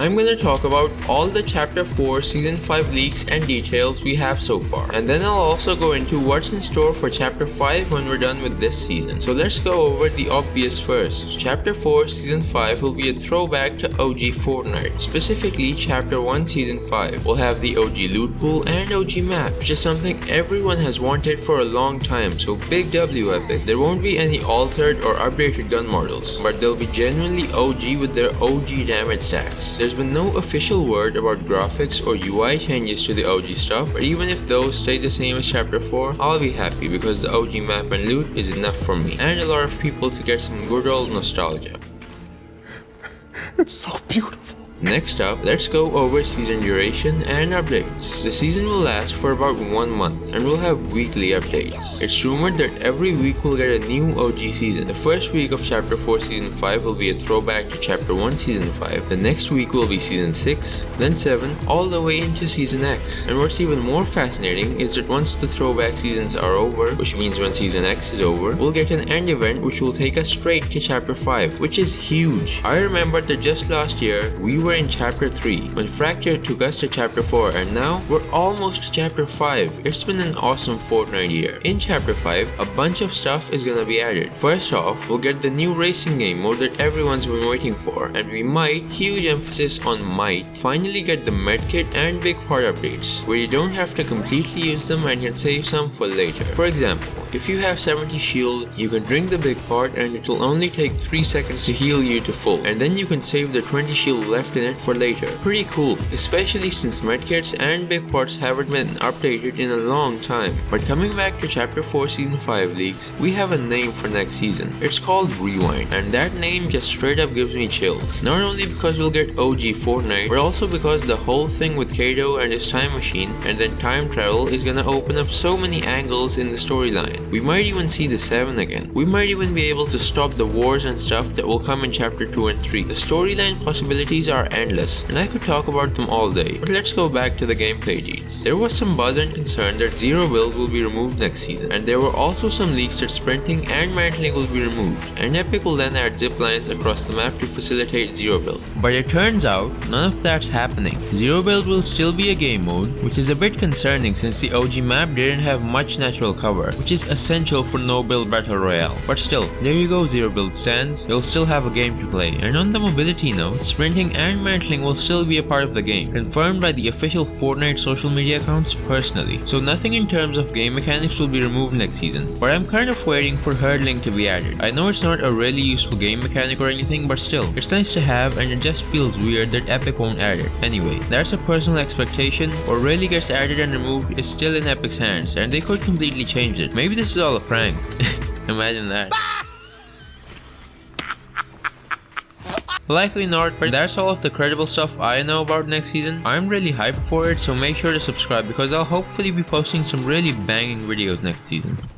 I'm gonna talk about all the Chapter 4 Season 5 leaks and details we have so far. And then I'll also go into what's in store for Chapter 5 when we're done with this season. So let's go over the obvious first. Chapter 4 Season 5 will be a throwback to OG Fortnite. Specifically, Chapter 1 Season 5 will have the OG loot pool and OG map, which is something everyone has wanted for a long time, so big W Epic. There won't be any altered or updated gun models, but they'll be genuinely OG with their OG damage stacks. There's been no official word about graphics or UI changes to the OG stuff, but even if those stay the same as Chapter 4, I'll be happy because the OG map and loot is enough for me, and a lot of people to get some good old nostalgia. It's so beautiful. Next up, let's go over season duration and updates. The season will last for about 1 month and will have weekly updates. It's rumored that every week we'll get a new OG season. The first week of Chapter 4 Season 5 will be a throwback to Chapter 1 Season 5. The next week will be Season 6, then 7, all the way into Season X. And what's even more fascinating is that once the throwback seasons are over, which means when Season X is over, we'll get an end event which will take us straight to Chapter 5, which is huge. I remember that just last year, we were in Chapter 3 when Fracture took us to Chapter 4, and now we're almost to Chapter 5. It's been an awesome Fortnite year. In Chapter 5, a bunch of stuff is gonna be added. First off, we'll get the new racing game mode that everyone's been waiting for, and we might, huge emphasis on might, finally get the medkit and big part updates, where you don't have to completely use them and can save some for later. For example, if you have 70 shield, you can drink the big part and it will only take 3 seconds to heal you to full, and then you can save the 20 shield left in it for later. Pretty cool, especially since medkits and big parts haven't been updated in a long time. But coming back to Chapter 4 Season 5 leaks, we have a name for next season. It's called Rewind, and that name just straight up gives me chills. Not only because we'll get OG Fortnite, but also because the whole thing with Kato and his time machine and then time travel is gonna open up so many angles in the storyline. We might even see the 7 again. We might even be able to stop the wars and stuff that will come in Chapter 2 and 3. The storyline possibilities are endless, and I could talk about them all day, but let's go back to the gameplay deeds. There was some buzz and concern that Zero Build will be removed next season, and there were also some leaks that sprinting and mantling will be removed, and Epic will then add zip lines across the map to facilitate Zero Build. But it turns out, none of that's happening. Zero Build will still be a game mode, which is a bit concerning since the OG map didn't have much natural cover, which is essential for no build battle royale. But still, there you go Zero Build stands, you'll still have a game to play. And on the mobility note, sprinting and mantling will still be a part of the game, confirmed by the official Fortnite social media accounts personally. So nothing in terms of game mechanics will be removed next season, but I'm kind of waiting for hurdling to be added. I know it's not a really useful game mechanic or anything, but still, it's nice to have, and it just feels weird that Epic won't add it. Anyway, that's a personal expectation. What really gets added and removed is still in Epic's hands, and they could completely change it. Maybe this is all a prank. Imagine that. Likely not, but that's all of the credible stuff I know about next season. I'm really hyped for it, so make sure to subscribe because I'll hopefully be posting some really banging videos next season.